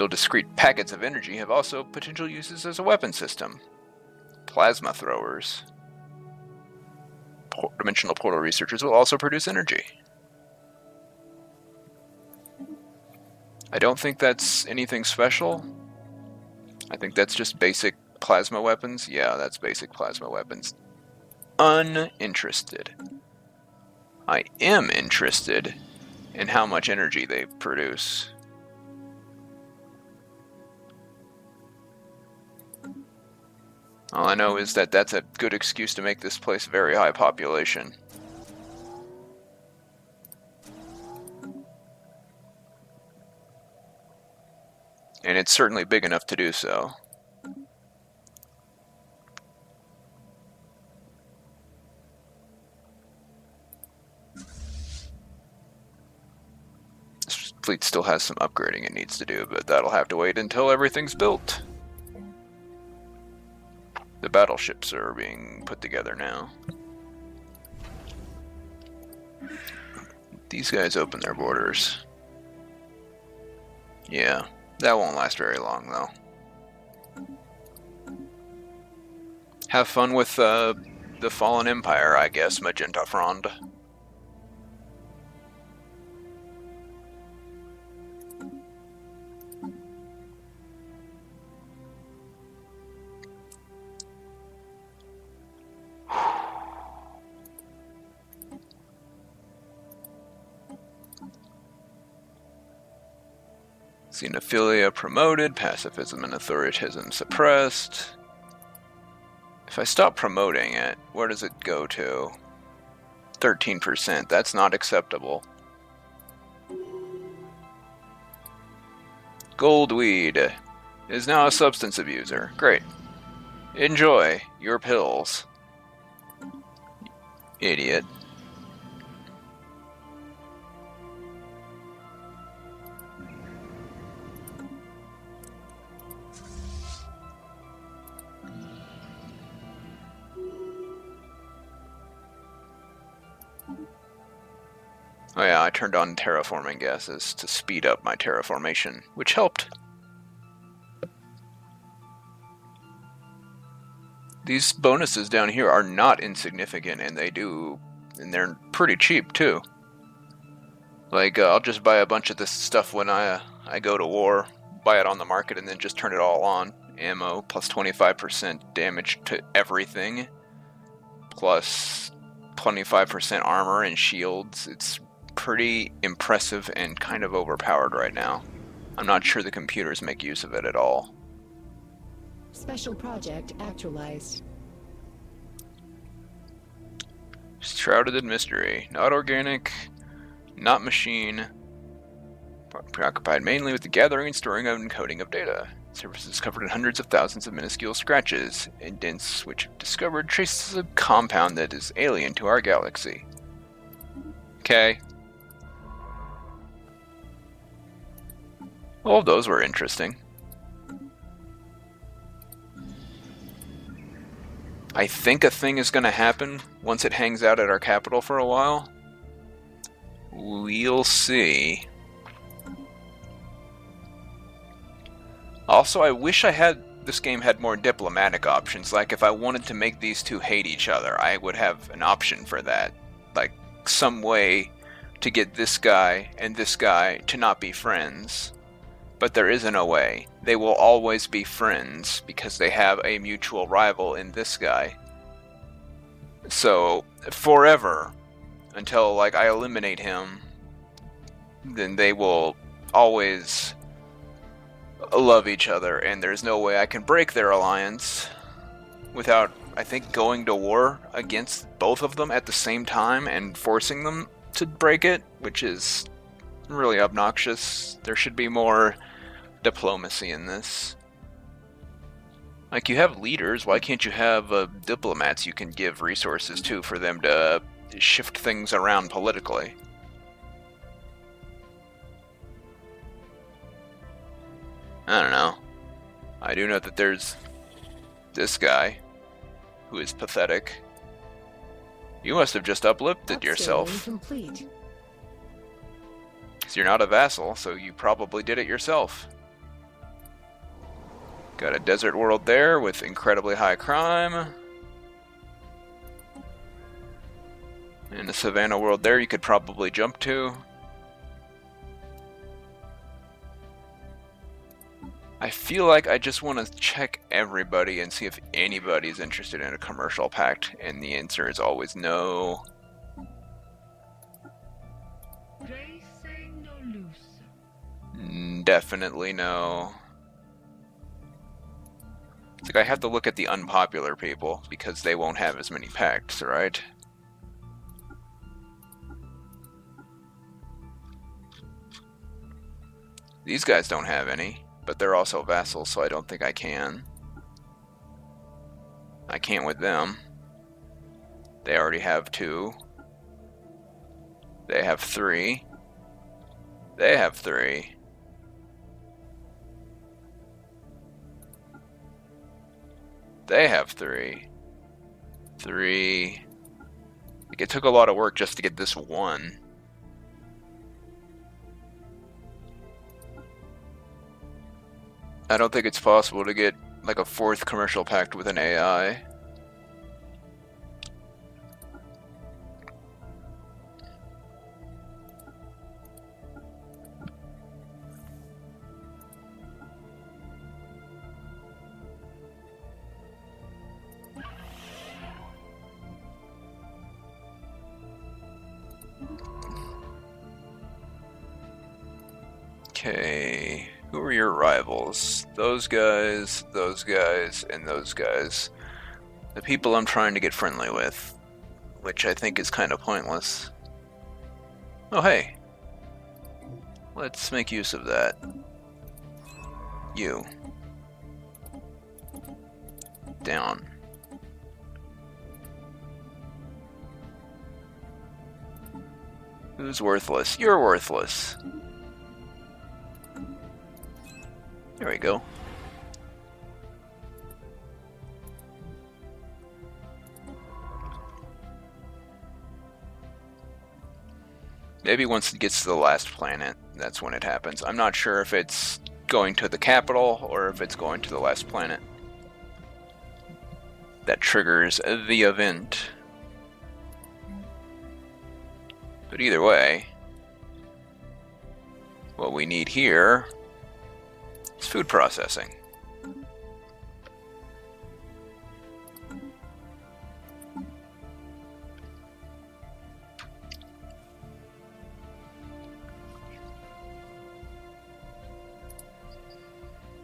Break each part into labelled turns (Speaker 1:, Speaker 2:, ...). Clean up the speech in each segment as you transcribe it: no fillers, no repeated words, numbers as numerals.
Speaker 1: Discrete packets of energy have also potential uses as a weapon system. Plasma throwers. Dimensional portal researchers will also produce energy. I don't think that's anything special. I think that's just basic plasma weapons. Yeah, that's basic plasma weapons. Uninterested. I am interested in how much energy they produce. All I know is that that's a good excuse to make this place very high population. And it's certainly big enough to do so. This fleet still has some upgrading it needs to do, but that'll have to wait until everything's built. The battleships are being put together now. These guys open their borders. Yeah, that won't last very long, though. Have fun with the Fallen Empire, I guess, Magenta Frond. Xenophilia promoted, pacifism and authoritism suppressed. If I stop promoting it, where does it go to? 13%, that's not acceptable. Goldweed is now a substance abuser. Great. Enjoy your pills. Idiot. Oh yeah, I turned on terraforming gases to speed up my terraformation, which helped. These bonuses down here are not insignificant, and they're pretty cheap too. Like, I'll just buy a bunch of this stuff when I go to war, buy it on the market, and then just turn it all on. Ammo, plus 25% damage to everything, plus 25% armor and shields. It's pretty impressive and kind of overpowered right now. I'm not sure the computers make use of it at all.
Speaker 2: Special project actualized.
Speaker 1: Shrouded in mystery. Not organic, not machine. Preoccupied mainly with the gathering and storing and encoding of data. Surfaces covered in hundreds of thousands of minuscule scratches, indents which have discovered traces of compound that is alien to our galaxy. Okay. All of those were interesting. I think a thing is going to happen once it hangs out at our capital for a while. We'll see. Also, I wish this game had more diplomatic options. Like, if I wanted to make these two hate each other, I would have an option for that. Like, some way to get this guy and this guy to not be friends. But there isn't a way. They will always be friends because they have a mutual rival in this guy. So, forever, until, like, I eliminate him, then they will always love each other, and there's no way I can break their alliance without, I think, going to war against both of them at the same time and forcing them to break it, which is really obnoxious. There should be more diplomacy in this. Like, you have leaders, why can't you have diplomats you can give resources to for them to shift things around politically? I don't know. I do know that there's this guy who is pathetic. You must have just uplifted yourself.
Speaker 2: Complete.
Speaker 1: Because you're not a vassal, so you probably did it yourself. Got a desert world there with incredibly high crime. And a savannah world there you could probably jump to. I feel like I just want to check everybody and see if anybody's interested in a commercial pact, and the answer is always no. Definitely no. It's like I have to look at the unpopular people because they won't have as many pacts, right? These guys don't have any, but they're also vassals, so I don't think I can. I can't with them. They already have 2. They have 3. They have 3. They have 3. 3. Like, it took a lot of work just to get this one. I don't think it's possible to get like a 4th commercial pact with an AI. Okay, who are your rivals? Those guys, and those guys. The people I'm trying to get friendly with, which I think is kind of pointless. Oh hey, let's make use of that. You. Down. Who's worthless? You're worthless. There we go. Maybe once it gets to the last planet, that's when it happens. I'm not sure if it's going to the capital or if it's going to the last planet. That triggers the event. But either way, what we need here is food processing.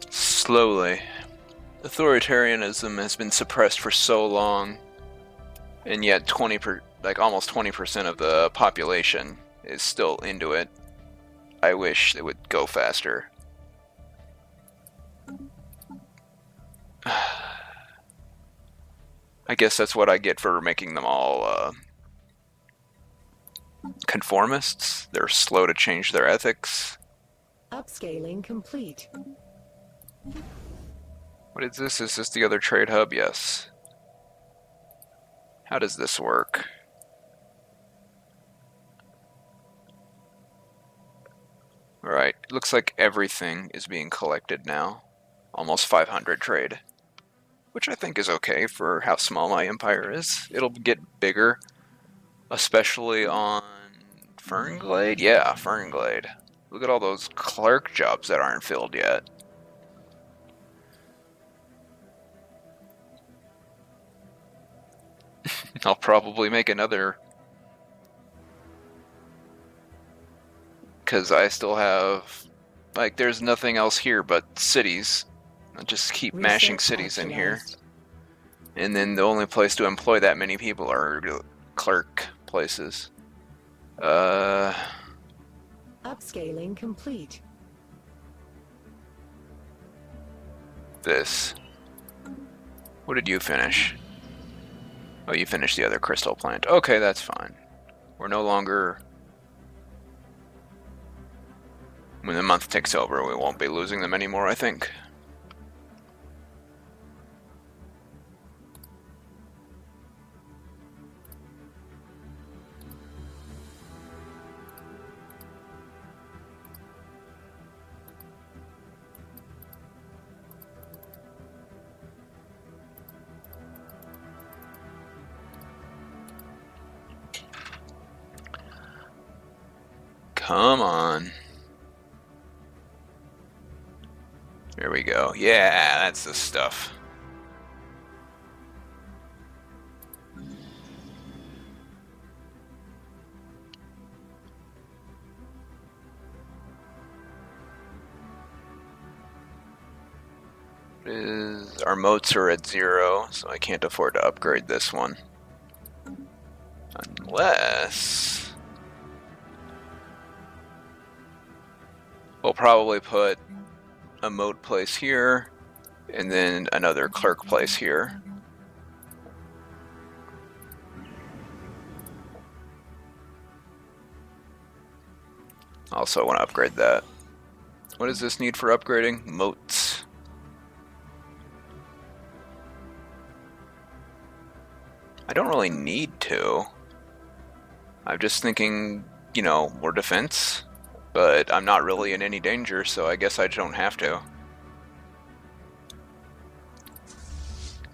Speaker 1: Slowly. Authoritarianism has been suppressed for so long, and yet almost 20% of the population is still into it. I wish it would go faster. I guess that's what I get for making them all conformists. They're slow to change their ethics.
Speaker 2: Upscaling complete.
Speaker 1: What is this? Is this the other trade hub? Yes. How does this work? Alright, looks like everything is being collected now. Almost 500 trade. Which I think is okay for how small my empire is. It'll get bigger, especially on Fernglade? Yeah, Fernglade. Look at all those clerk jobs that aren't filled yet. I'll probably make another, because I still have, like, there's nothing else here but cities. I'll just keep mashing cities in here. And then the only place to employ that many people are clerk places.
Speaker 2: Upscaling complete.
Speaker 1: This. What did you finish? Oh, you finished the other crystal plant. Okay, that's fine. We're no longer... When the month ticks over, we won't be losing them anymore, I think. Come on. There we go. Yeah, that's the stuff. Our motes are at 0, so I can't afford to upgrade this one. Unless... we'll probably put a mote place here, and then another clerk place here. Also want to upgrade that. What does this need for upgrading? Motes. I don't really need to. I'm just thinking, you know, more defense. But I'm not really in any danger, so I guess I don't have to.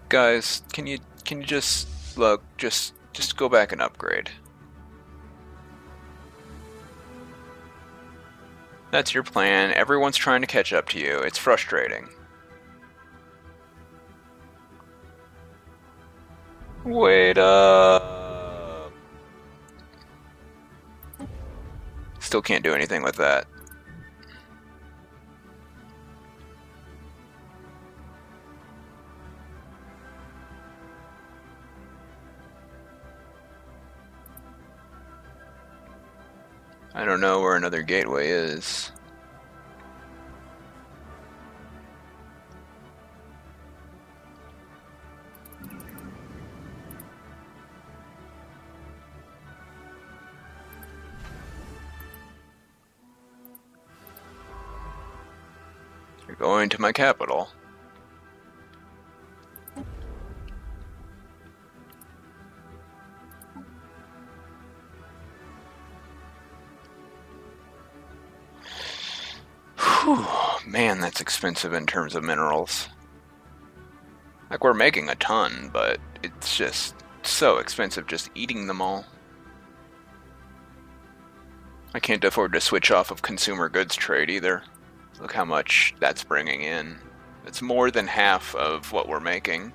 Speaker 1: Guys, can you just look, just go back and upgrade. That's your plan. Everyone's trying to catch up to you. It's frustrating. Wait up. Still can't do anything with that. I don't know where another gateway is. You're going to my capital. Whew, man, that's expensive in terms of minerals. Like, we're making a ton, but it's just so expensive just eating them all. I can't afford to switch off of consumer goods trade either. Look how much that's bringing in. It's more than half of what we're making.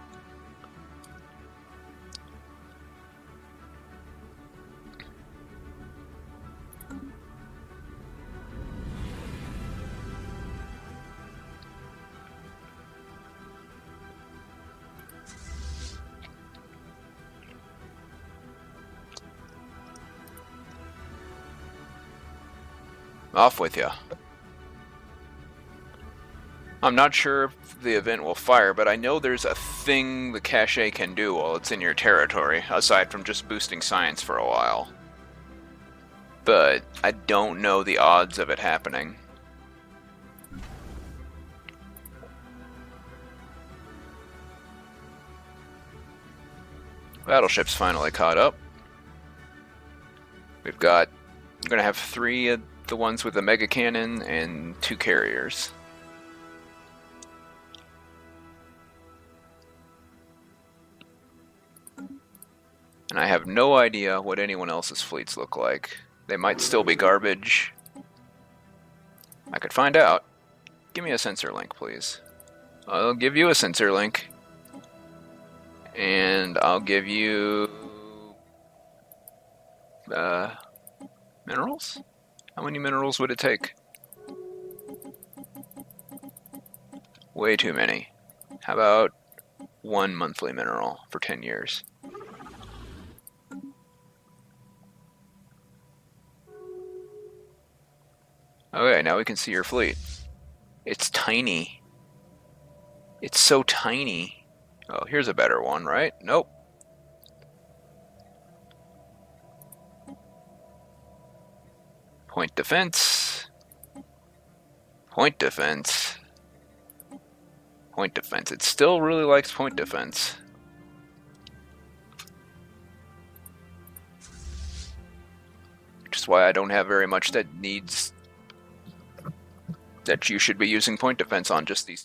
Speaker 1: Off with ya. I'm not sure if the event will fire, but I know there's a thing the cache can do while it's in your territory, aside from just boosting science for a while. But I don't know the odds of it happening. Battleship's finally caught up. I'm gonna have 3 of the ones with the mega cannon and 2 carriers. And I have no idea what anyone else's fleets look like. They might still be garbage. I could find out. Give me a sensor link, please. I'll give you a sensor link. And I'll give you... minerals? How many minerals would it take? Way too many. How about 1 monthly mineral for 10 years? Okay, now we can see your fleet. It's tiny. It's so tiny. Oh, here's a better one, right? Nope. Point defense. Point defense. Point defense. It still really likes point defense. Which is why I don't have very much that needs... that you should be using point defense on, just these